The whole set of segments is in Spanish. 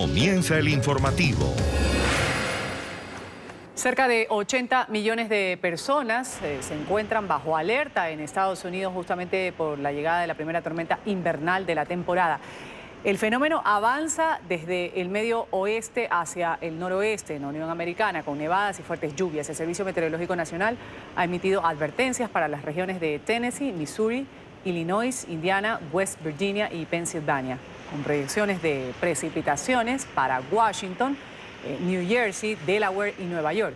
Comienza el informativo. Cerca de 80 millones de personas se encuentran bajo alerta en Estados Unidos justamente por la llegada de la primera tormenta invernal de la temporada. El fenómeno avanza desde el medio oeste hacia el noroeste en la Unión Americana con nevadas y fuertes lluvias. El Servicio Meteorológico Nacional ha emitido advertencias para las regiones de Tennessee, Missouri, Illinois, Indiana, West Virginia y Pensilvania, con proyecciones de precipitaciones para Washington, New Jersey, Delaware y Nueva York.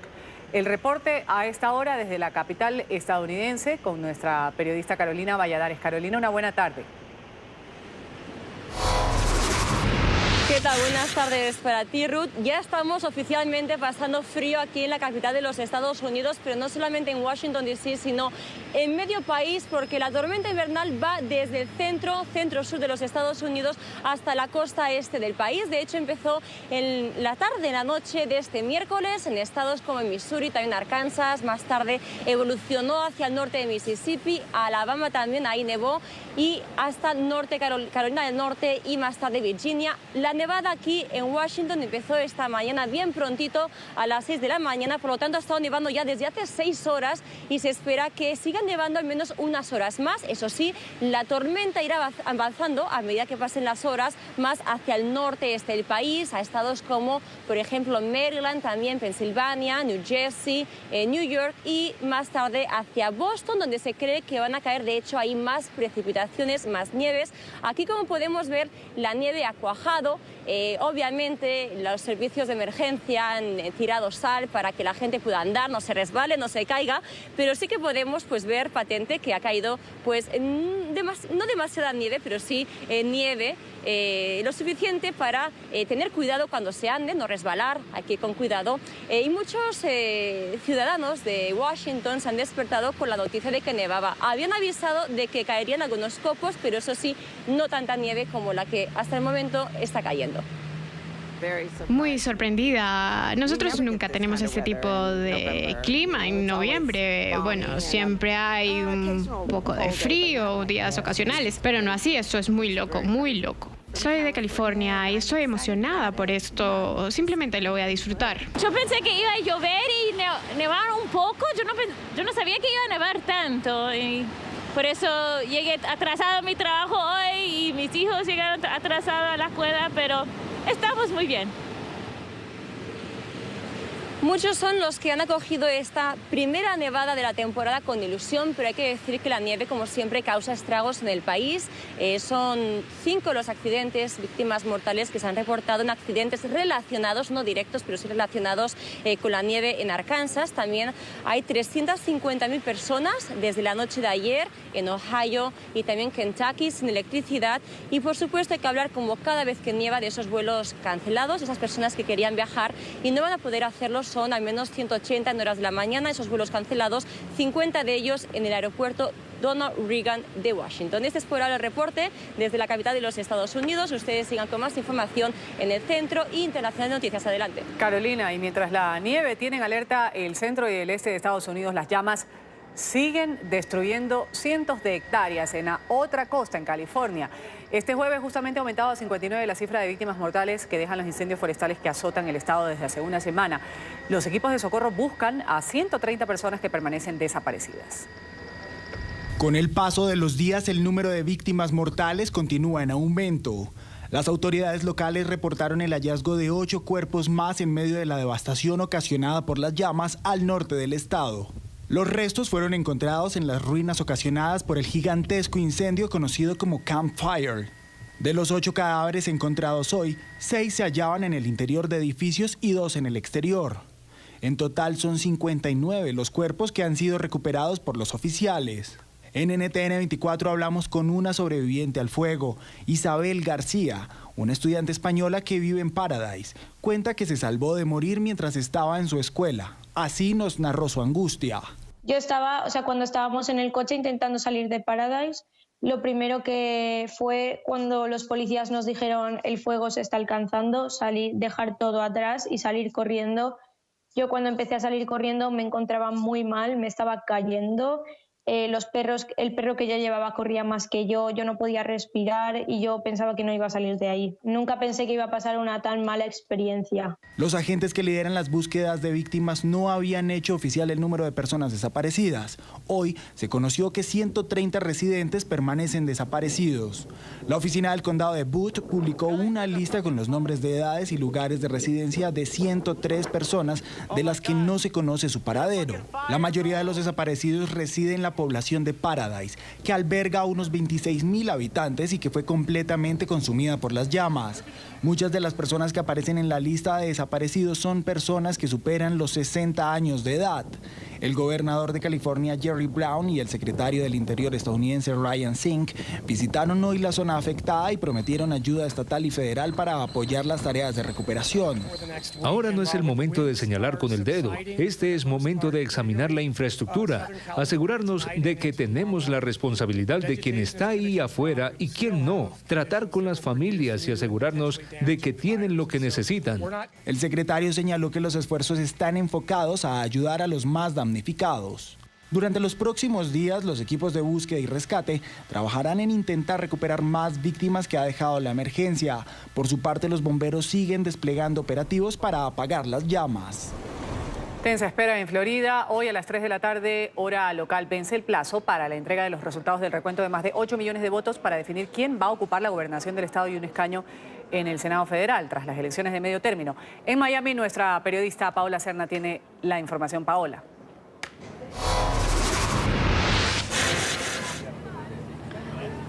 El reporte a esta hora desde la capital estadounidense con nuestra periodista Carolina Valladares. Carolina, una buena tarde. ¿Qué tal? Buenas tardes para ti, Ruth. Ya estamos oficialmente pasando frío aquí en la capital de los Estados Unidos, pero no solamente en Washington, D.C., sino en medio país, porque la tormenta invernal va desde el centro-sur de los Estados Unidos hasta la costa este del país. De hecho, empezó en la tarde, en la noche de este miércoles, en estados como en Missouri, también Arkansas. Más tarde evolucionó hacia el norte de Mississippi, Alabama también, ahí nevó, y hasta norte, Carolina del Norte y más tarde Virginia. La nevada aquí en Washington empezó esta mañana bien prontito a las 6 de la mañana, por lo tanto ha estado nevando ya desde hace 6 horas y se espera que siga nevando al menos unas horas más. Eso sí, la tormenta irá avanzando a medida que pasen las horas más hacia el norte este del país, a estados como, por ejemplo, Maryland, también Pensilvania, New Jersey, New York y más tarde hacia Boston, donde se cree que van a caer, de hecho, ahí más precipitaciones, más nieves. Aquí, como podemos ver, la nieve ha cuajado. Obviamente los servicios de emergencia han tirado sal para que la gente pueda andar, no se resbale, no se caiga, pero sí que podemos ver patente que ha caído no demasiada nieve, pero sí nieve lo suficiente para tener cuidado cuando se ande, no resbalar, hay que ir con cuidado. Y muchos ciudadanos de Washington se han despertado con la noticia de que nevaba. Habían avisado de que caerían algunos copos, pero eso sí, no tanta nieve como la que hasta el momento está cayendo. Muy sorprendida. Nosotros nunca tenemos este tipo de clima en noviembre. Bueno, siempre hay un poco de frío, días ocasionales, pero no así. Esto es muy loco, muy loco. Soy de California y estoy emocionada por esto. Simplemente lo voy a disfrutar. Yo pensé que iba a llover y nevar un poco. Yo no sabía que iba a nevar tanto. Y por eso llegué atrasado a mi trabajo hoy y mis hijos llegaron atrasados a la escuela, pero estamos muy bien. Muchos son los que han acogido esta primera nevada de la temporada con ilusión, pero hay que decir que la nieve, como siempre, causa estragos en el país. Son 5 los accidentes, víctimas mortales que se han reportado en accidentes relacionados, no directos, pero sí relacionados con la nieve en Arkansas. También hay 350.000 personas desde la noche de ayer en Ohio y también Kentucky sin electricidad. Y por supuesto hay que hablar, como cada vez que nieva, de esos vuelos cancelados, esas personas que querían viajar y no van a poder hacerlo. Son al menos 180 en horas de la mañana, esos vuelos cancelados, 50 de ellos en el aeropuerto Donald Reagan de Washington. Este es por ahora el reporte desde la capital de los Estados Unidos. Ustedes sigan con más información en el Centro Internacional de Noticias. Adelante. Carolina, y mientras la nieve tiene en alerta el centro y el este de Estados Unidos, las llamas siguen destruyendo cientos de hectáreas en la otra costa, en California. Este jueves justamente ha aumentado a 59 la cifra de víctimas mortales que dejan los incendios forestales que azotan el estado desde hace una semana. Los equipos de socorro buscan a 130 personas que permanecen desaparecidas. Con el paso de los días, el número de víctimas mortales continúa en aumento. Las autoridades locales reportaron el hallazgo de 8 cuerpos más en medio de la devastación ocasionada por las llamas al norte del estado. Los restos fueron encontrados en las ruinas ocasionadas por el gigantesco incendio conocido como Camp Fire. De los 8 cadáveres encontrados hoy, 6 se hallaban en el interior de edificios y 2 en el exterior. En total son 59 los cuerpos que han sido recuperados por los oficiales. En NTN 24 hablamos con una sobreviviente al fuego, Isabel García, una estudiante española que vive en Paradise. Cuenta que se salvó de morir mientras estaba en su escuela. Así nos narró su angustia. Yo estaba, cuando estábamos en el coche intentando salir de Paradise, lo primero que fue cuando los policías nos dijeron el fuego se está alcanzando, salir, dejar todo atrás y salir corriendo. Yo cuando empecé a salir corriendo me encontraba muy mal, me estaba cayendo. el perro que yo llevaba corría más que yo no podía respirar y yo pensaba que no iba a salir de ahí. Nunca pensé que iba a pasar una tan mala experiencia. Los agentes que lideran las búsquedas de víctimas no habían hecho oficial el número de personas desaparecidas. Hoy se conoció que 130 residentes permanecen desaparecidos. La oficina del condado de Butte publicó una lista con los nombres de edades y lugares de residencia de 103 personas de las que no se conoce su paradero. La mayoría de los desaparecidos residen en la población de Paradise, que alberga a unos 26,000 habitantes y que fue completamente consumida por las llamas. Muchas de las personas que aparecen en la lista de desaparecidos son personas que superan los 60 años de edad. El gobernador de California, Jerry Brown, y el secretario del Interior estadounidense, Ryan Sink, visitaron hoy la zona afectada y prometieron ayuda estatal y federal para apoyar las tareas de recuperación. Ahora no es el momento de señalar con el dedo. Este es momento de examinar la infraestructura, asegurarnos de que tenemos la responsabilidad de quién está ahí afuera y quién no, tratar con las familias y asegurarnos de que tienen lo que necesitan. El secretario señaló que los esfuerzos están enfocados a ayudar a los más damnificados. Durante los próximos días, los equipos de búsqueda y rescate trabajarán en intentar recuperar más víctimas que ha dejado la emergencia. Por su parte, los bomberos siguen desplegando operativos para apagar las llamas. Tensa espera en Florida. Hoy a las 3 de la tarde, hora local, vence el plazo para la entrega de los resultados del recuento de más de 8 millones de votos para definir quién va a ocupar la gobernación del estado y un escaño en el Senado Federal tras las elecciones de medio término. En Miami, nuestra periodista Paola Serna tiene la información. Paola.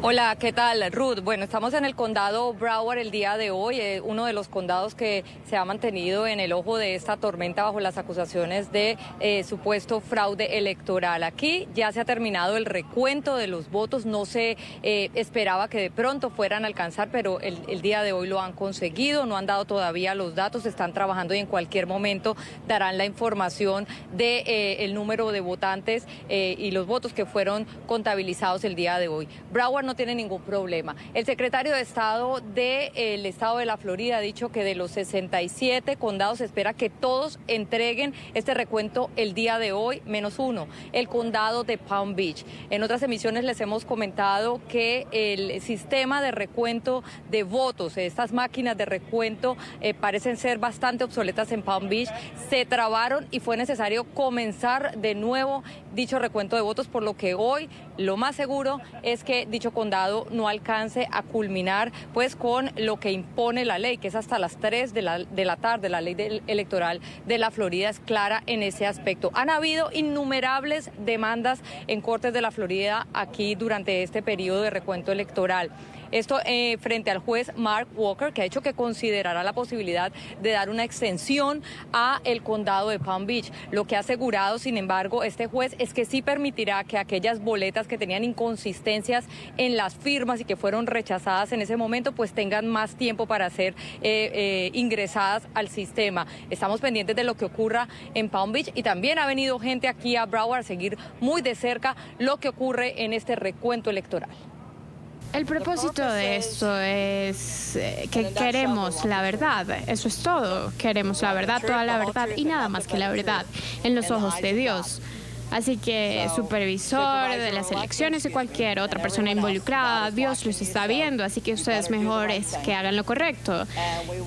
Hola, ¿qué tal, Ruth? Bueno, estamos en el condado Broward el día de hoy, uno de los condados que se ha mantenido en el ojo de esta tormenta bajo las acusaciones de supuesto fraude electoral. Aquí ya se ha terminado el recuento de los votos, no se esperaba que de pronto fueran a alcanzar, pero el día de hoy lo han conseguido, no han dado todavía los datos, están trabajando y en cualquier momento darán la información de el número de votantes y los votos que fueron contabilizados el día de hoy. Broward no tiene ningún problema. El secretario de Estado del Estado de la Florida ha dicho que de los 67 condados se espera que todos entreguen este recuento el día de hoy, menos uno, el condado de Palm Beach. En otras emisiones les hemos comentado que el sistema de recuento de votos, estas máquinas de recuento parecen ser bastante obsoletas en Palm Beach, se trabaron y fue necesario comenzar de nuevo dicho recuento de votos, por lo que hoy lo más seguro es que dicho condado no alcance a culminar pues con lo que impone la ley, que es hasta las 3 de la tarde. La ley electoral de la Florida es clara en ese aspecto. Han habido innumerables demandas en cortes de la Florida aquí durante este periodo de recuento electoral. Esto frente al juez Mark Walker, que ha dicho que considerará la posibilidad de dar una extensión a el condado de Palm Beach. Lo que ha asegurado, sin embargo, este juez es que sí permitirá que aquellas boletas que tenían inconsistencias en las firmas y que fueron rechazadas en ese momento, pues tengan más tiempo para ser ingresadas al sistema. Estamos pendientes de lo que ocurra en Palm Beach y también ha venido gente aquí a Broward a seguir muy de cerca lo que ocurre en este recuento electoral. El propósito de esto es que queremos la verdad, eso es todo. Queremos la verdad, toda la verdad y nada más que la verdad en los ojos de Dios. Así que supervisor de las elecciones y cualquier otra persona involucrada, Dios los está viendo, así que ustedes mejor es que hagan lo correcto.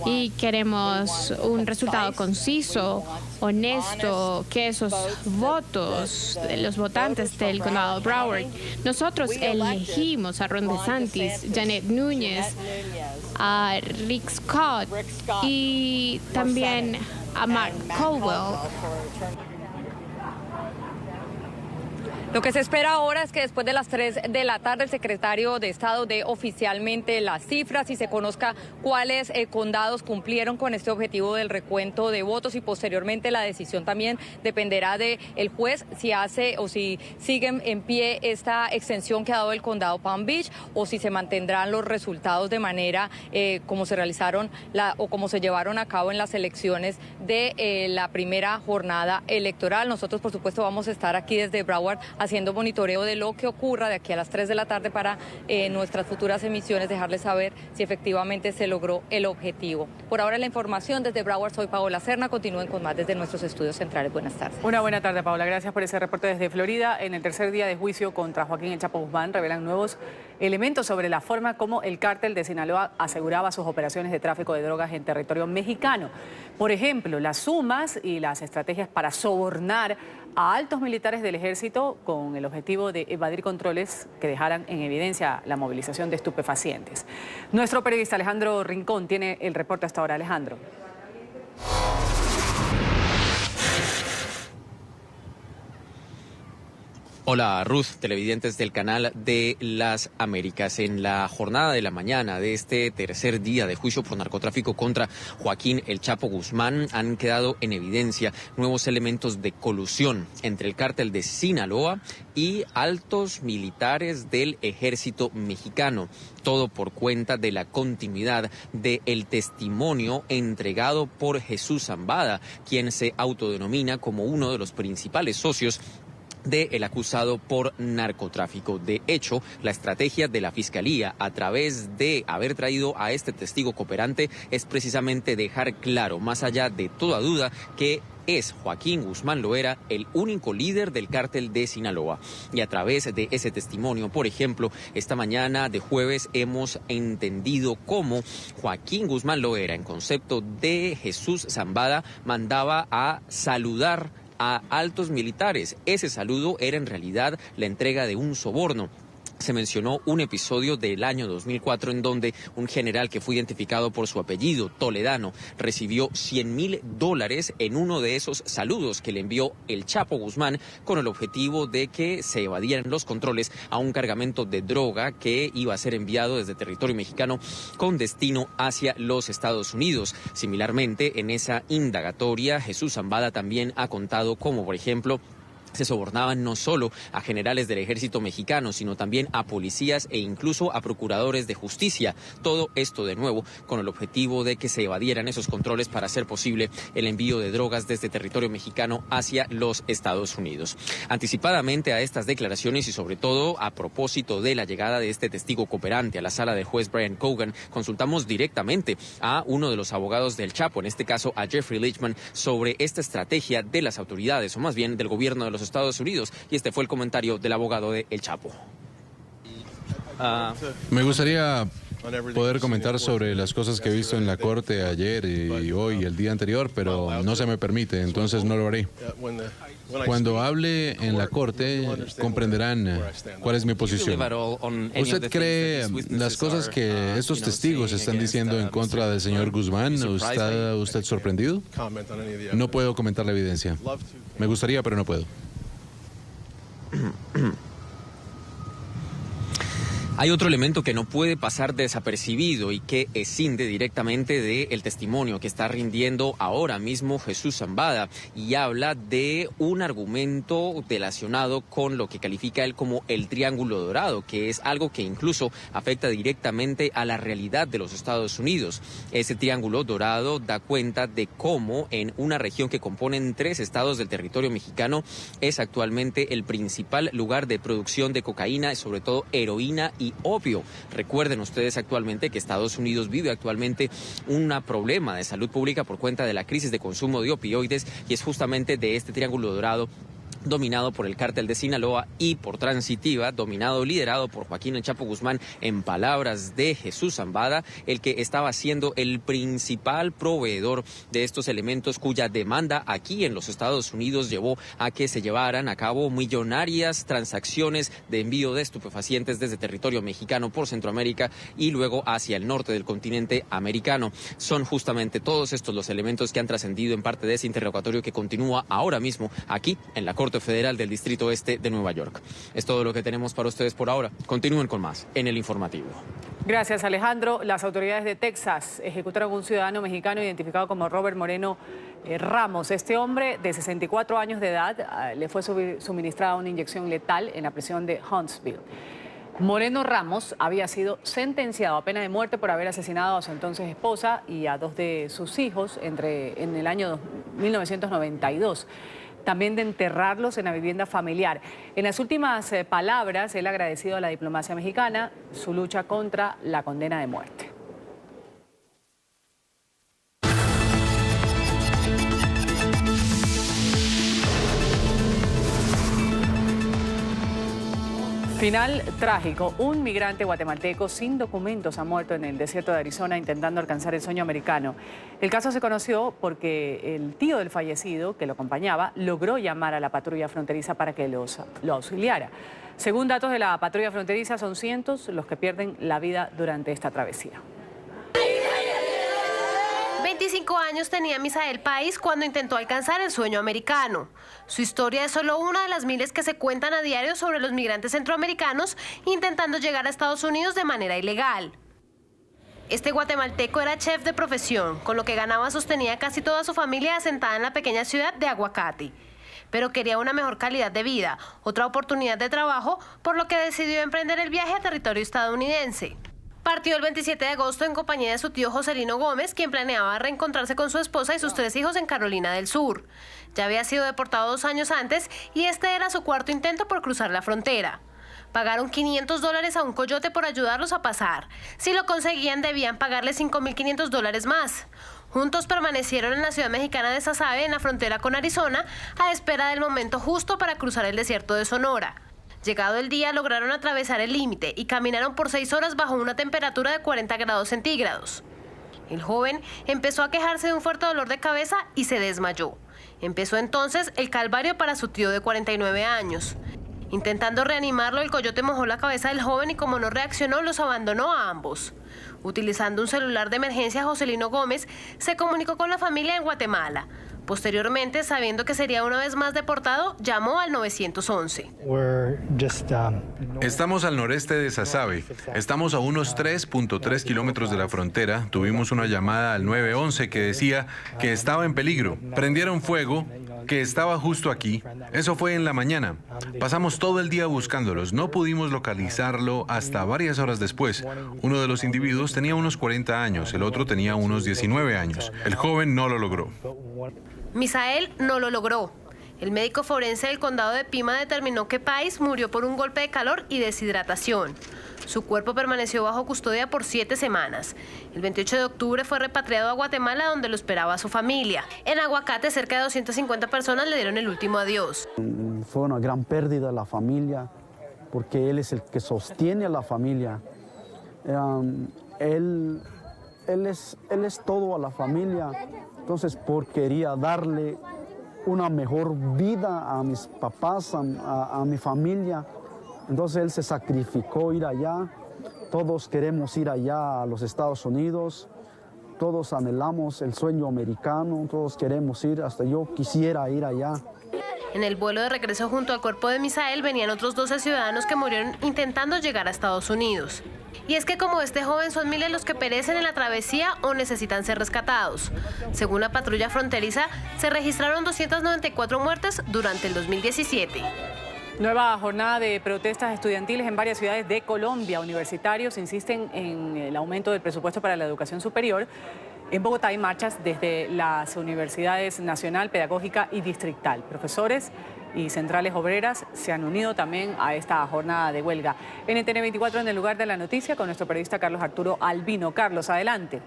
Y queremos un resultado conciso, honesto, que esos votos de los votantes del condado de Broward, nosotros elegimos a Ron DeSantis, Janet Núñez, a Rick Scott y también a Mark Caldwell. Lo que se espera ahora es que después de las 3 de la tarde el secretario de Estado dé oficialmente las cifras y se conozca cuáles condados cumplieron con este objetivo del recuento de votos y posteriormente la decisión también dependerá del juez si hace o si siguen en pie esta extensión que ha dado el condado Palm Beach o si se mantendrán los resultados de manera como se realizaron o como se llevaron a cabo en las elecciones de la primera jornada electoral. Nosotros por supuesto vamos a estar aquí desde Broward haciendo monitoreo de lo que ocurra de aquí a las 3 de la tarde para nuestras futuras emisiones dejarles saber si efectivamente se logró el objetivo. Por ahora la información desde Broward, soy Paola Serna, continúen con más desde nuestros estudios centrales. Buenas tardes. Una buena tarde, Paola, gracias por ese reporte desde Florida. En el tercer día de juicio contra Joaquín El Chapo Guzmán revelan nuevos elementos sobre la forma como el cártel de Sinaloa aseguraba sus operaciones de tráfico de drogas en territorio mexicano. Por ejemplo, las sumas y las estrategias para sobornar a altos militares del ejército con el objetivo de evadir controles que dejaran en evidencia la movilización de estupefacientes. Nuestro periodista Alejandro Rincón tiene el reporte hasta ahora. Alejandro. Hola Ruth, televidentes del canal de las Américas. En la jornada de la mañana de este tercer día de juicio por narcotráfico contra Joaquín El Chapo Guzmán han quedado en evidencia nuevos elementos de colusión entre el cártel de Sinaloa y altos militares del ejército mexicano. Todo por cuenta de la continuidad del testimonio entregado por Jesús Zambada, quien se autodenomina como uno de los principales socios del acusado por narcotráfico. De hecho, la estrategia de la Fiscalía a través de haber traído a este testigo cooperante es precisamente dejar claro, más allá de toda duda, que es Joaquín Guzmán Loera el único líder del cártel de Sinaloa. Y a través de ese testimonio, por ejemplo, esta mañana de jueves hemos entendido cómo Joaquín Guzmán Loera, en concepto de Jesús Zambada, mandaba a saludar a altos militares. Ese saludo era en realidad la entrega de un soborno. Se mencionó un episodio del año 2004 en donde un general que fue identificado por su apellido, Toledano, recibió $100,000 en uno de esos saludos que le envió el Chapo Guzmán con el objetivo de que se evadieran los controles a un cargamento de droga que iba a ser enviado desde territorio mexicano con destino hacia los Estados Unidos. Similarmente, en esa indagatoria, Jesús Zambada también ha contado cómo, por ejemplo, se sobornaban no solo a generales del ejército mexicano, sino también a policías e incluso a procuradores de justicia. Todo esto de nuevo con el objetivo de que se evadieran esos controles para hacer posible el envío de drogas desde territorio mexicano hacia los Estados Unidos. Anticipadamente a estas declaraciones y sobre todo a propósito de la llegada de este testigo cooperante a la sala del juez Brian Cogan, consultamos directamente a uno de los abogados del Chapo, en este caso a Jeffrey Lichman, sobre esta estrategia de las autoridades, o más bien del gobierno de los Estados Unidos, y este fue el comentario del abogado de El Chapo. Me gustaría poder comentar sobre las cosas que he visto en la corte ayer y hoy y el día anterior, pero no se me permite, entonces no lo haré. Cuando hable en la corte comprenderán cuál es mi posición. ¿Usted cree las cosas que estos testigos están diciendo en contra del señor Guzmán? ¿Está usted sorprendido? No puedo comentar la evidencia. Me gustaría, pero no puedo. Hay otro elemento que no puede pasar desapercibido y que escinde directamente del testimonio que está rindiendo ahora mismo Jesús Zambada, y habla de un argumento relacionado con lo que califica él como el triángulo dorado, que es algo que incluso afecta directamente a la realidad de los Estados Unidos. Ese triángulo dorado da cuenta de cómo en una región que componen 3 estados del territorio mexicano es actualmente el principal lugar de producción de cocaína, sobre todo heroína y opio. Recuerden ustedes actualmente que Estados Unidos vive actualmente un problema de salud pública por cuenta de la crisis de consumo de opioides, y es justamente de este triángulo dorado dominado por el cártel de Sinaloa y por transitiva, liderado por Joaquín El Chapo Guzmán, en palabras de Jesús Zambada, el que estaba siendo el principal proveedor de estos elementos, cuya demanda aquí en los Estados Unidos llevó a que se llevaran a cabo millonarias transacciones de envío de estupefacientes desde territorio mexicano por Centroamérica y luego hacia el norte del continente americano. Son justamente todos estos los elementos que han trascendido en parte de ese interrogatorio que continúa ahora mismo aquí en la Corte Federal del Distrito Este de Nueva York. Es todo lo que tenemos para ustedes por ahora. Continúen con más en el informativo. Gracias, Alejandro. Las autoridades de Texas ejecutaron a un ciudadano mexicano identificado como Robert Moreno Ramos. Este hombre de 64 años de edad le fue suministrada una inyección letal en la prisión de Huntsville. Moreno Ramos había sido sentenciado a pena de muerte por haber asesinado a su entonces esposa y a 2 de sus hijos en el año 1992. también de enterrarlos en la vivienda familiar. En las últimas palabras, él ha agradecido a la diplomacia mexicana su lucha contra la condena de muerte. Final trágico. Un migrante guatemalteco sin documentos ha muerto en el desierto de Arizona intentando alcanzar el sueño americano. El caso se conoció porque el tío del fallecido, que lo acompañaba, logró llamar a la patrulla fronteriza para que lo auxiliara. Según datos de la patrulla fronteriza, son cientos los que pierden la vida durante esta travesía. 25 años tenía Misael País cuando intentó alcanzar el sueño americano. Su historia es solo una de las miles que se cuentan a diario sobre los migrantes centroamericanos intentando llegar a Estados Unidos de manera ilegal. Este guatemalteco era chef de profesión, con lo que ganaba sostenía casi toda su familia asentada en la pequeña ciudad de Aguacate. Pero quería una mejor calidad de vida, otra oportunidad de trabajo, por lo que decidió emprender el viaje a territorio estadounidense. Partió el 27 de agosto en compañía de su tío Joselino Gómez, quien planeaba reencontrarse con su esposa y sus 3 hijos en Carolina del Sur. Ya había sido deportado 2 años antes y este era su cuarto intento por cruzar la frontera. Pagaron $500 a un coyote por ayudarlos a pasar. Si lo conseguían, debían pagarle $5.500 más. Juntos permanecieron en la ciudad mexicana de Sasabe, en la frontera con Arizona, a espera del momento justo para cruzar el desierto de Sonora. Llegado el día, lograron atravesar el límite y caminaron por 6 horas bajo una temperatura de 40 grados centígrados. El joven empezó a quejarse de un fuerte dolor de cabeza y se desmayó. Empezó entonces el calvario para su tío de 49 años. Intentando reanimarlo, el coyote mojó la cabeza del joven y como no reaccionó, los abandonó a ambos. Utilizando un celular de emergencia, Joselino Gómez se comunicó con la familia en Guatemala. Posteriormente, sabiendo que sería una vez más deportado, llamó al 911. Estamos al noreste de Sasabe. Estamos a unos 3.3 kilómetros de la frontera. Tuvimos una llamada al 911 que decía que estaba en peligro. Prendieron fuego, que estaba justo aquí. Eso fue en la mañana. Pasamos todo el día buscándolos. No pudimos localizarlo hasta varias horas después. Uno de los individuos tenía unos 40 años, el otro tenía unos 19 años. El joven no lo logró. Misael no lo logró. El médico forense del condado de Pima determinó que País murió por un golpe de calor y deshidratación. Su cuerpo permaneció bajo custodia por 7 semanas. El 28 de octubre fue repatriado a Guatemala, donde lo esperaba su familia. En Aguacate, cerca de 250 personas le dieron el último adiós. Fue una gran pérdida de la familia, porque él es el que sostiene a la familia. Él es todo a la familia. Entonces, quería darle una mejor vida a mis papás, a mi familia. Entonces, él se sacrificó ir allá. Todos queremos ir allá a los Estados Unidos. Todos anhelamos el sueño americano. Todos queremos ir, hasta yo quisiera ir allá. En el vuelo de regreso junto al cuerpo de Misael venían otros 12 ciudadanos que murieron intentando llegar a Estados Unidos. Y es que como este joven son miles los que perecen en la travesía o necesitan ser rescatados. Según la patrulla fronteriza, se registraron 294 muertes durante el 2017. Nueva jornada de protestas estudiantiles en varias ciudades de Colombia. Universitarios insisten en el aumento del presupuesto para la educación superior. En Bogotá hay marchas desde las universidades nacional, pedagógica y distrital. Profesores y centrales obreras se han unido también a esta jornada de huelga. NTN 24 en el lugar de la noticia con nuestro periodista Carlos Arturo Albino. Carlos, adelante.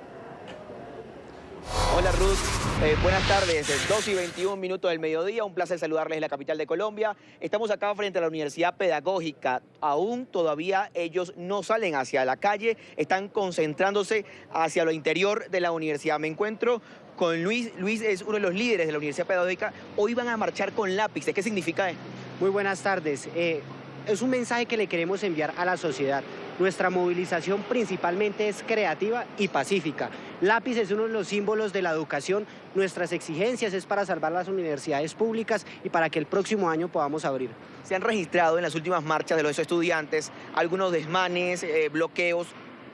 Hola Ruth, buenas tardes, 2:21 del mediodía, un placer saludarles en la capital de Colombia. Estamos acá frente a la Universidad Pedagógica, aún todavía ellos no salen hacia la calle, están concentrándose hacia lo interior de la universidad. Me encuentro con Luis es uno de los líderes de la Universidad Pedagógica, hoy van a marchar con lápices, ¿qué significa esto? Muy buenas tardes, es un mensaje que le queremos enviar a la sociedad. Nuestra movilización principalmente es creativa y pacífica. Lápiz es uno de los símbolos de la educación. Nuestras exigencias es para salvar las universidades públicas y para que el próximo año podamos abrir. Se han registrado en las últimas marchas de los estudiantes algunos desmanes, bloqueos.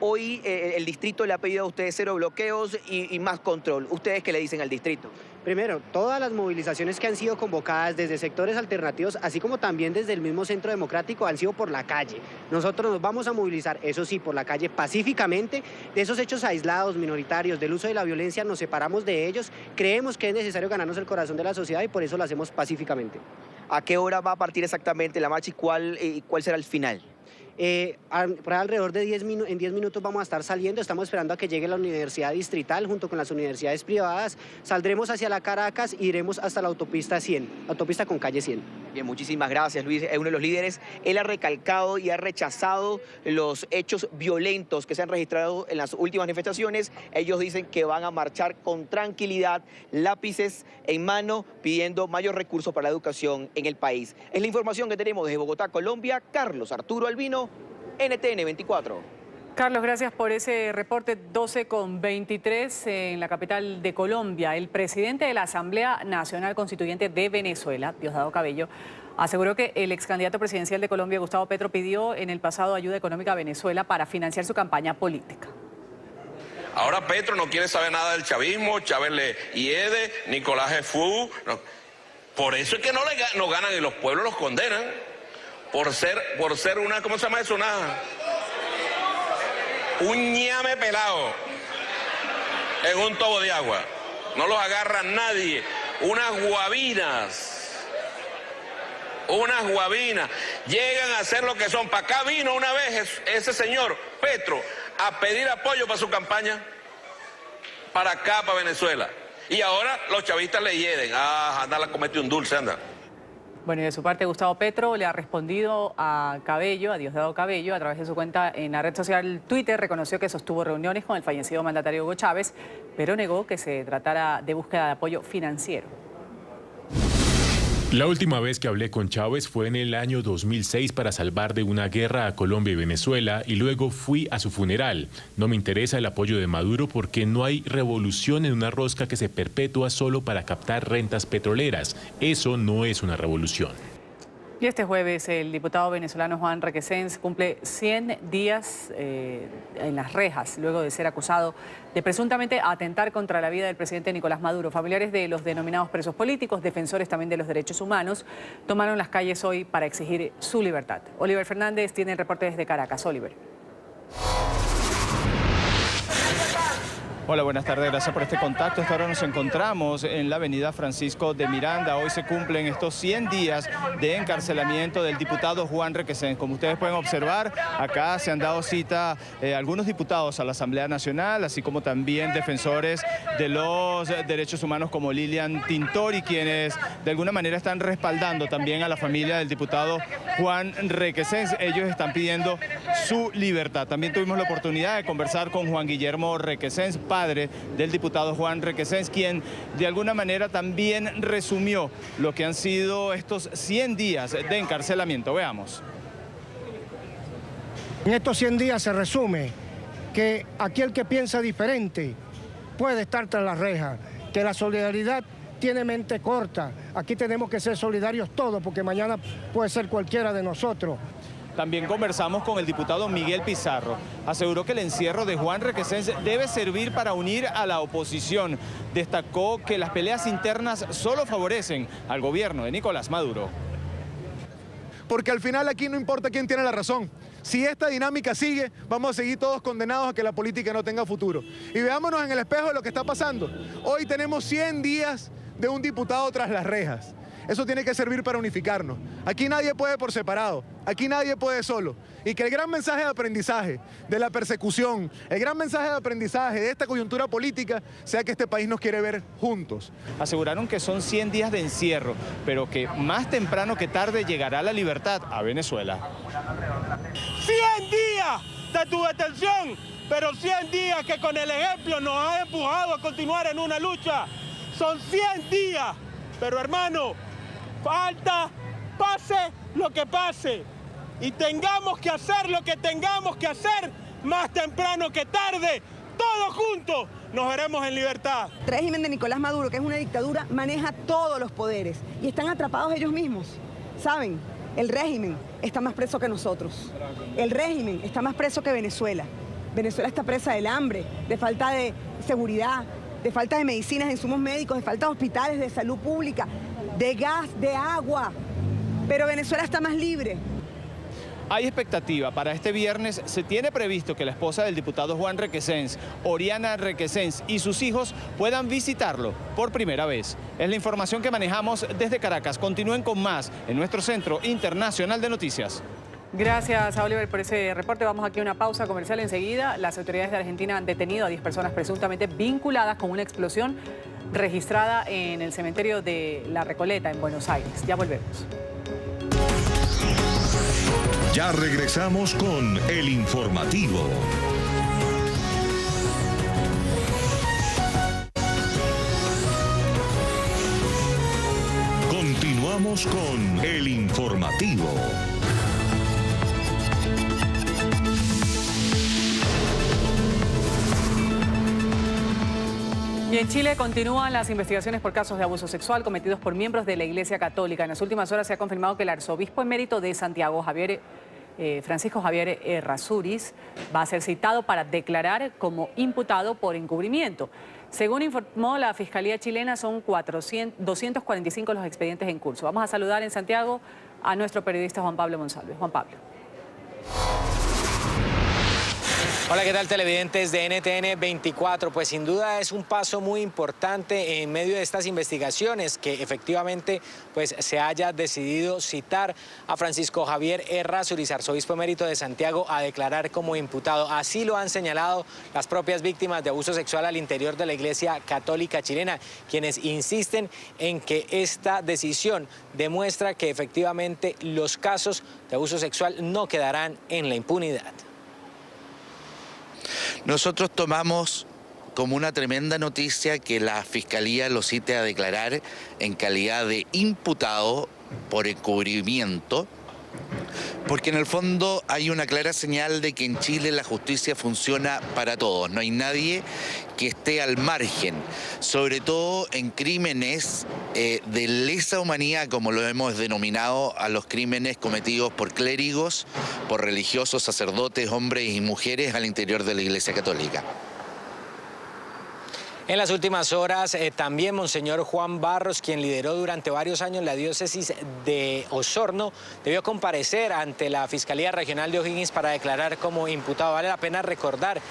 Hoy el distrito le ha pedido a ustedes 0 bloqueos y más control. ¿Ustedes qué le dicen al distrito? Primero, todas las movilizaciones que han sido convocadas desde sectores alternativos, así como también desde el mismo Centro Democrático, han sido por la calle. Nosotros nos vamos a movilizar, eso sí, por la calle pacíficamente. De esos hechos aislados, minoritarios, del uso de la violencia, nos separamos de ellos. Creemos que es necesario ganarnos el corazón de la sociedad y por eso lo hacemos pacíficamente. ¿A qué hora va a partir exactamente la marcha y cuál será el final? Por alrededor de 10 minutos vamos a estar saliendo, estamos esperando a que llegue la Universidad Distrital junto con las universidades privadas, saldremos hacia la Caracas e iremos hasta la autopista 100, autopista con calle 100. Bien, muchísimas gracias, Luis. Es uno de los líderes. Él ha recalcado y ha rechazado los hechos violentos que se han registrado en las últimas manifestaciones. Ellos dicen que van a marchar con tranquilidad, lápices en mano, pidiendo mayor recursos para la educación en el país. Es la información que tenemos desde Bogotá, Colombia. Carlos Arturo Albino, NTN 24. Carlos, gracias por ese reporte. 12:23 en la capital de Colombia. El presidente de la Asamblea Nacional Constituyente de Venezuela, Diosdado Cabello, aseguró que el ex candidato presidencial de Colombia, Gustavo Petro, pidió en el pasado ayuda económica a Venezuela para financiar su campaña política. Ahora Petro no quiere saber nada del chavismo, Chávez le hiede, Nicolás Efú. No. Por eso es que no ganan y los pueblos los condenan. Por ser una, ¿cómo se llama eso? Un ñame pelado en un tobo de agua. No los agarra nadie. Unas guabinas. Llegan a hacer lo que son. Para acá vino una vez ese señor Petro a pedir apoyo para su campaña. Para acá, para Venezuela. Y ahora los chavistas le hieden. Anda, la comete un dulce, anda. Bueno, y de su parte, Gustavo Petro le ha respondido a Cabello, a Diosdado Cabello, a través de su cuenta en la red social Twitter. Reconoció que sostuvo reuniones con el fallecido mandatario Hugo Chávez, pero negó que se tratara de búsqueda de apoyo financiero. La última vez que hablé con Chávez fue en el año 2006 para salvar de una guerra a Colombia y Venezuela y luego fui a su funeral. No me interesa el apoyo de Maduro porque no hay revolución en una rosca que se perpetúa solo para captar rentas petroleras. Eso no es una revolución. Y este jueves el diputado venezolano Juan Requesens cumple 100 días en las rejas, luego de ser acusado de presuntamente atentar contra la vida del presidente Nicolás Maduro. Familiares de los denominados presos políticos, defensores también de los derechos humanos, tomaron las calles hoy para exigir su libertad. Oliver Fernández tiene el reporte desde Caracas. Oliver. Hola, buenas tardes, gracias por este contacto. Hasta ahora nos encontramos en la avenida Francisco de Miranda. Hoy se cumplen estos 100 días de encarcelamiento del diputado Juan Requesens. Como ustedes pueden observar, acá se han dado cita algunos diputados a la Asamblea Nacional, así como también defensores de los derechos humanos como Lilian Tintori, quienes de alguna manera están respaldando también a la familia del diputado Juan Requesens. Ellos están pidiendo su libertad. También tuvimos la oportunidad de conversar con Juan Guillermo Requesens, padre del diputado Juan Requesens, quien de alguna manera también resumió lo que han sido estos 100 días de encarcelamiento. Veamos. En estos 100 días se resume que aquel que piensa diferente puede estar tras las rejas, que la solidaridad tiene mente corta. Aquí tenemos que ser solidarios todos porque mañana puede ser cualquiera de nosotros. También conversamos con el diputado Miguel Pizarro. Aseguró que el encierro de Juan Requesens debe servir para unir a la oposición. Destacó que las peleas internas solo favorecen al gobierno de Nicolás Maduro. Porque al final aquí no importa quién tiene la razón. Si esta dinámica sigue, vamos a seguir todos condenados a que la política no tenga futuro. Y veámonos en el espejo de lo que está pasando. Hoy tenemos 100 días de un diputado tras las rejas. Eso tiene que servir para unificarnos. Aquí nadie puede por separado, aquí nadie puede solo. Y que el gran mensaje de aprendizaje de la persecución, el gran mensaje de aprendizaje de esta coyuntura política sea que este país nos quiere ver juntos. Aseguraron que son 100 días de encierro, pero que más temprano que tarde llegará la libertad a Venezuela. 100 días de tu detención, pero 100 días que con el ejemplo nos ha empujado a continuar en una lucha. Son 100 días, pero hermano, falta, pase lo que pase, y tengamos que hacer lo que tengamos que hacer, más temprano que tarde, todos juntos nos veremos en libertad. El régimen de Nicolás Maduro, que es una dictadura, maneja todos los poderes y están atrapados ellos mismos. ¿Saben? El régimen está más preso que nosotros. El régimen está más preso que Venezuela. Venezuela está presa del hambre, de falta de seguridad, de falta de medicinas, de insumos médicos, de falta de hospitales, de salud pública, de gas, de agua. Pero Venezuela está más libre. Hay expectativa. Para este viernes se tiene previsto que la esposa del diputado Juan Requesens, Oriana Requesens, y sus hijos puedan visitarlo por primera vez. Es la información que manejamos desde Caracas. Continúen con más en nuestro Centro Internacional de Noticias. Gracias a Oliver por ese reporte. Vamos aquí a una pausa comercial enseguida. Las autoridades de Argentina han detenido a 10 personas presuntamente vinculadas con una explosión registrada en el cementerio de La Recoleta, en Buenos Aires. Ya volvemos. Ya regresamos con el informativo. Continuamos con el informativo. Y en Chile continúan las investigaciones por casos de abuso sexual cometidos por miembros de la Iglesia Católica. En las últimas horas se ha confirmado que el arzobispo emérito de Santiago, Francisco Javier Errázuriz, va a ser citado para declarar como imputado por encubrimiento. Según informó la Fiscalía chilena, son 245 los expedientes en curso. Vamos a saludar en Santiago a nuestro periodista Juan Pablo Monsalve. Juan Pablo. Hola, ¿qué tal, televidentes de NTN 24? Pues sin duda es un paso muy importante en medio de estas investigaciones que efectivamente pues se haya decidido citar a Francisco Javier Errázuriz, arzobispo emérito de Santiago, a declarar como imputado. Así lo han señalado las propias víctimas de abuso sexual al interior de la Iglesia Católica chilena, quienes insisten en que esta decisión demuestra que efectivamente los casos de abuso sexual no quedarán en la impunidad. Nosotros tomamos como una tremenda noticia que la Fiscalía lo cite a declarar en calidad de imputado por encubrimiento, porque en el fondo hay una clara señal de que en Chile la justicia funciona para todos. No hay nadie que esté al margen, sobre todo en crímenes de lesa humanidad, como lo hemos denominado a los crímenes cometidos por clérigos, por religiosos, sacerdotes, hombres y mujeres al interior de la Iglesia Católica. En las últimas horas, también Monseñor Juan Barros, quien lideró durante varios años la diócesis de Osorno, debió comparecer ante la Fiscalía Regional de O'Higgins para declarar como imputado. Vale la pena recordar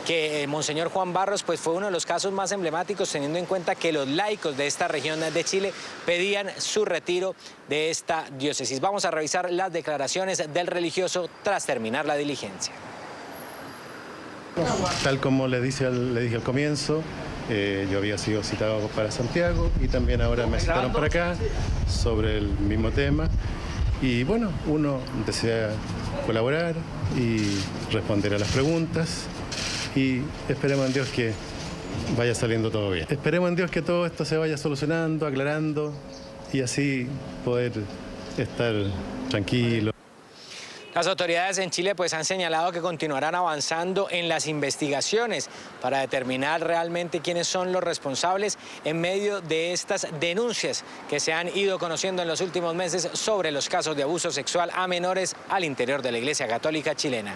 que Monseñor Juan Barros pues, fue uno de los casos más emblemáticos, teniendo en cuenta que los laicos de esta región de Chile pedían su retiro de esta diócesis. Vamos a revisar las declaraciones del religioso tras terminar la diligencia. Tal como le dije al comienzo, yo había sido citado para Santiago y también ahora me citaron para acá sobre el mismo tema. Y bueno, uno desea colaborar y responder a las preguntas y esperemos en Dios que vaya saliendo todo bien. Esperemos en Dios que todo esto se vaya solucionando, aclarando y así poder estar tranquilo. Las autoridades en Chile pues han señalado que continuarán avanzando en las investigaciones para determinar realmente quiénes son los responsables en medio de estas denuncias que se han ido conociendo en los últimos meses sobre los casos de abuso sexual a menores al interior de la Iglesia Católica chilena.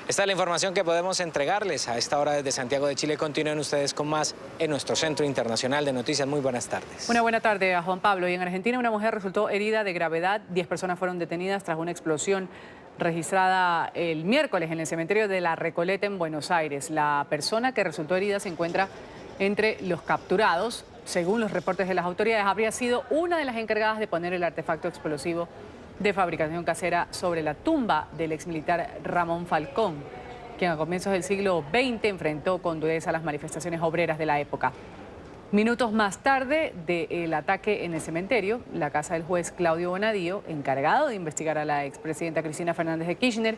Esta es la información que podemos entregarles a esta hora desde Santiago de Chile. Continúen ustedes con más en nuestro Centro Internacional de Noticias. Muy buenas tardes. Una buena tarde a Juan Pablo. Y en Argentina una mujer resultó herida de gravedad. 10 personas fueron detenidas tras una explosión registrada el miércoles en el cementerio de La Recoleta en Buenos Aires. La persona que resultó herida se encuentra entre los capturados. Según los reportes de las autoridades, habría sido una de las encargadas de poner el artefacto explosivo de fabricación casera sobre la tumba del exmilitar Ramón Falcón, quien a comienzos del siglo XX enfrentó con dureza las manifestaciones obreras de la época. Minutos más tarde del ataque en el cementerio, la casa del juez Claudio Bonadío, encargado de investigar a la expresidenta Cristina Fernández de Kirchner,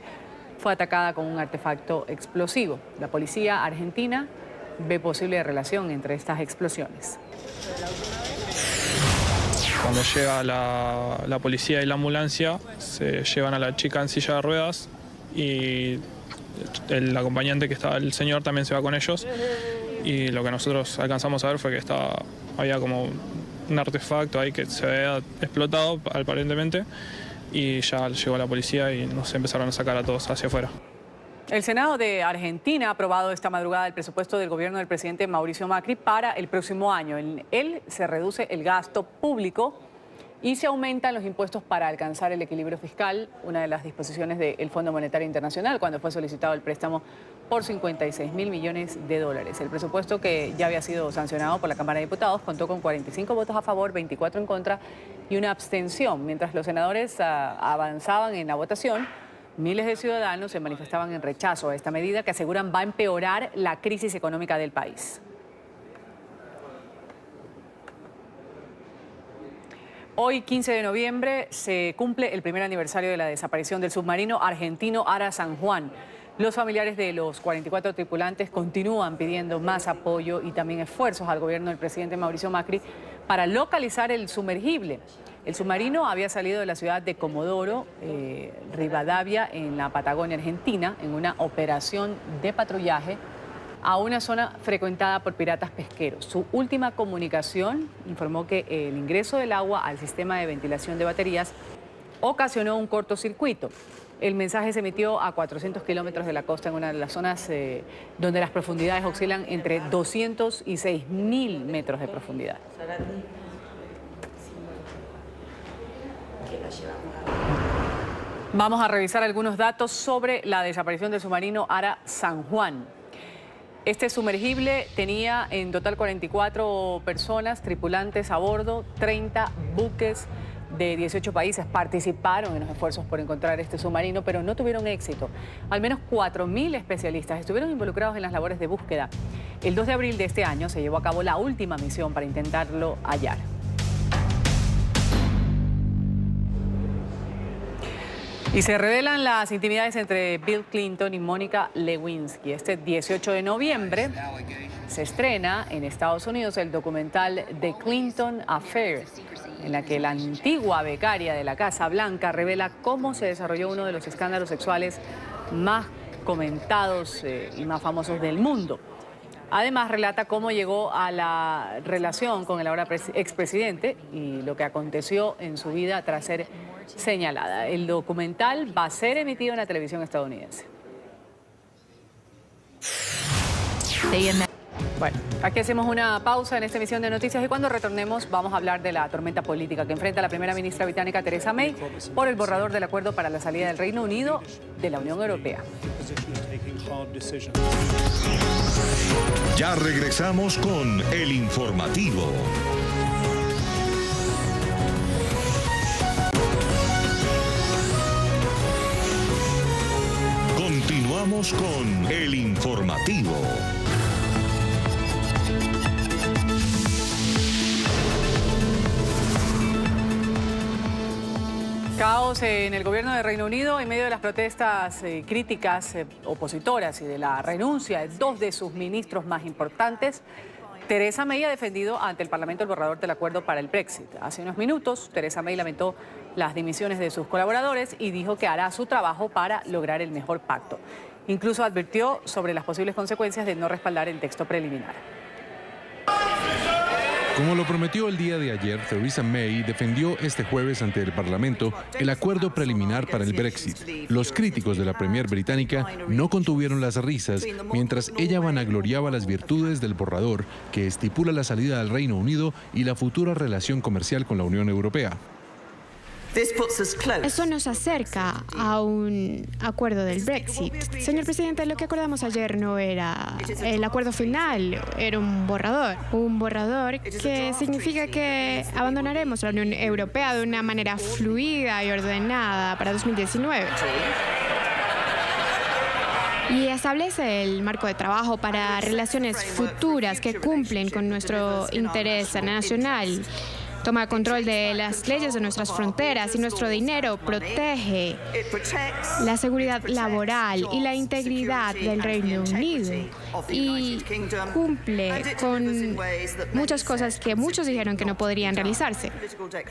fue atacada con un artefacto explosivo. La policía argentina ve posible relación entre estas explosiones. Cuando llega la policía y la ambulancia, se llevan a la chica en silla de ruedas y el acompañante que estaba, el señor, también se va con ellos. Y lo que nosotros alcanzamos a ver fue que había como un artefacto ahí que se había explotado aparentemente y ya llegó la policía y nos empezaron a sacar a todos hacia afuera. El Senado de Argentina ha aprobado esta madrugada el presupuesto del gobierno del presidente Mauricio Macri para el próximo año. En él se reduce el gasto público y se aumentan los impuestos para alcanzar el equilibrio fiscal, una de las disposiciones del Fondo Monetario Internacional cuando fue solicitado el préstamo por 56.000 millones de dólares. El presupuesto, que ya había sido sancionado por la Cámara de Diputados, contó con 45 votos a favor, 24 en contra y una abstención. Mientras los senadores avanzaban en la votación, miles de ciudadanos se manifestaban en rechazo a esta medida que aseguran va a empeorar la crisis económica del país. Hoy, 15 de noviembre, se cumple el primer aniversario de la desaparición del submarino argentino Ara San Juan. Los familiares de los 44 tripulantes continúan pidiendo más apoyo y también esfuerzos al gobierno del presidente Mauricio Macri para localizar el sumergible. El submarino había salido de la ciudad de Comodoro, Rivadavia, en la Patagonia Argentina, en una operación de patrullaje a una zona frecuentada por piratas pesqueros. Su última comunicación informó que el ingreso del agua al sistema de ventilación de baterías ocasionó un cortocircuito. El mensaje se emitió a 400 kilómetros de la costa, en una de las zonas donde las profundidades oscilan entre 200 y 6.000 metros de profundidad. Vamos a revisar algunos datos sobre la desaparición del submarino Ara San Juan. Este sumergible tenía en total 44 personas, tripulantes a bordo, 30 buques de 18 países participaron en los esfuerzos por encontrar este submarino, pero no tuvieron éxito. Al menos 4.000 especialistas estuvieron involucrados en las labores de búsqueda. El 2 de abril de este año se llevó a cabo la última misión para intentarlo hallar. Y se revelan las intimidades entre Bill Clinton y Mónica Lewinsky. Este 18 de noviembre se estrena en Estados Unidos el documental The Clinton Affair, en la que la antigua becaria de la Casa Blanca revela cómo se desarrolló uno de los escándalos sexuales más comentados y más famosos del mundo. Además, relata cómo llegó a la relación con el ahora expresidente y lo que aconteció en su vida tras ser señalada. El documental va a ser emitido en la televisión estadounidense. Bueno, aquí hacemos una pausa en esta emisión de noticias y cuando retornemos vamos a hablar de la tormenta política que enfrenta la primera ministra británica Theresa May por el borrador del acuerdo para la salida del Reino Unido de la Unión Europea. Ya regresamos con El Informativo. Continuamos con El Informativo. Caos en el gobierno de Reino Unido en medio de las protestas críticas opositoras y de la renuncia de dos de sus ministros más importantes. Theresa May ha defendido ante el Parlamento el borrador del acuerdo para el Brexit. Hace unos minutos, Theresa May lamentó las dimisiones de sus colaboradores y dijo que hará su trabajo para lograr el mejor pacto. Incluso advirtió sobre las posibles consecuencias de no respaldar el texto preliminar. Como lo prometió el día de ayer, Theresa May defendió este jueves ante el Parlamento el acuerdo preliminar para el Brexit. Los críticos de la Premier británica no contuvieron las risas mientras ella vanagloriaba las virtudes del borrador que estipula la salida del Reino Unido y la futura relación comercial con la Unión Europea. Eso nos acerca a un acuerdo del Brexit. Señor presidente, lo que acordamos ayer no era el acuerdo final, era un borrador. Un borrador que significa que abandonaremos la Unión Europea de una manera fluida y ordenada para 2019. Y establece el marco de trabajo para relaciones futuras que cumplen con nuestro interés nacional. Toma control de las leyes de nuestras fronteras y nuestro dinero protege la seguridad laboral y la integridad del Reino Unido y cumple con muchas cosas que muchos dijeron que no podrían realizarse.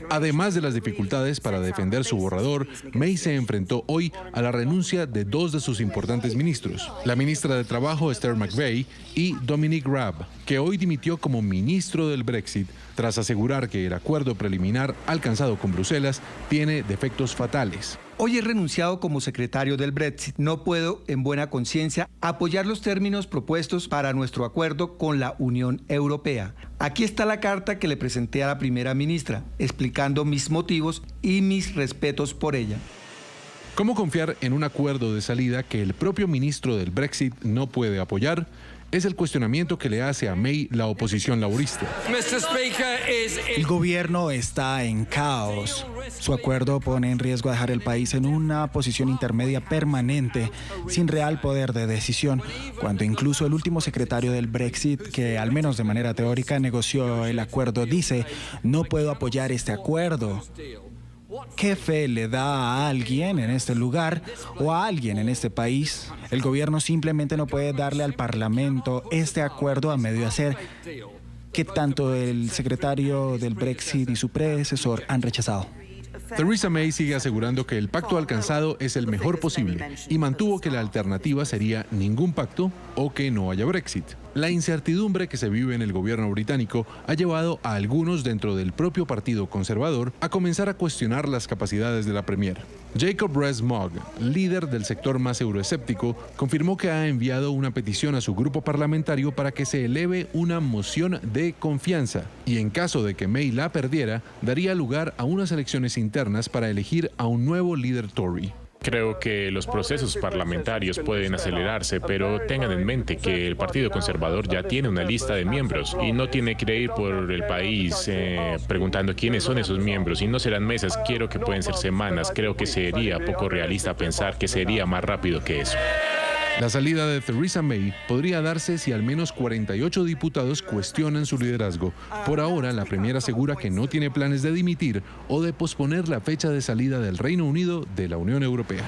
Además de las dificultades para defender su borrador, May se enfrentó hoy a la renuncia de dos de sus importantes ministros, la ministra de Trabajo Esther McVey y Dominic Raab, que hoy dimitió como ministro del Brexit tras asegurar que el acuerdo preliminar alcanzado con Bruselas tiene defectos fatales. Hoy he renunciado como secretario del Brexit. No puedo, en buena conciencia, apoyar los términos propuestos para nuestro acuerdo con la Unión Europea. Aquí está la carta que le presenté a la primera ministra, explicando mis motivos y mis respetos por ella. ¿Cómo confiar en un acuerdo de salida que el propio ministro del Brexit no puede apoyar? Es el cuestionamiento que le hace a May la oposición laborista. El gobierno está en caos. Su acuerdo pone en riesgo a dejar el país en una posición intermedia permanente, sin real poder de decisión, cuando incluso el último secretario del Brexit, que al menos de manera teórica negoció el acuerdo, dice: no puedo apoyar este acuerdo. ¿Qué fe le da a alguien en este lugar o a alguien en este país? El gobierno simplemente no puede darle al Parlamento este acuerdo a medio hacer, que tanto el secretario del Brexit y su predecesor han rechazado. Theresa May sigue asegurando que el pacto alcanzado es el mejor posible y mantuvo que la alternativa sería ningún pacto o que no haya Brexit. La incertidumbre que se vive en el gobierno británico ha llevado a algunos dentro del propio Partido Conservador a comenzar a cuestionar las capacidades de la Premier. Jacob Rees-Mogg, líder del sector más euroescéptico, confirmó que ha enviado una petición a su grupo parlamentario para que se eleve una moción de confianza y en caso de que May la perdiera, daría lugar a unas elecciones internas para elegir a un nuevo líder Tory. Creo que los procesos parlamentarios pueden acelerarse, pero tengan en mente que el Partido Conservador ya tiene una lista de miembros y no tiene que ir por el país preguntando quiénes son esos miembros. Y no serán meses, quiero que pueden ser semanas. Creo que sería poco realista pensar que sería más rápido que eso. La salida de Theresa May podría darse si al menos 48 diputados cuestionan su liderazgo. Por ahora, la Premier asegura que no tiene planes de dimitir o de posponer la fecha de salida del Reino Unido de la Unión Europea.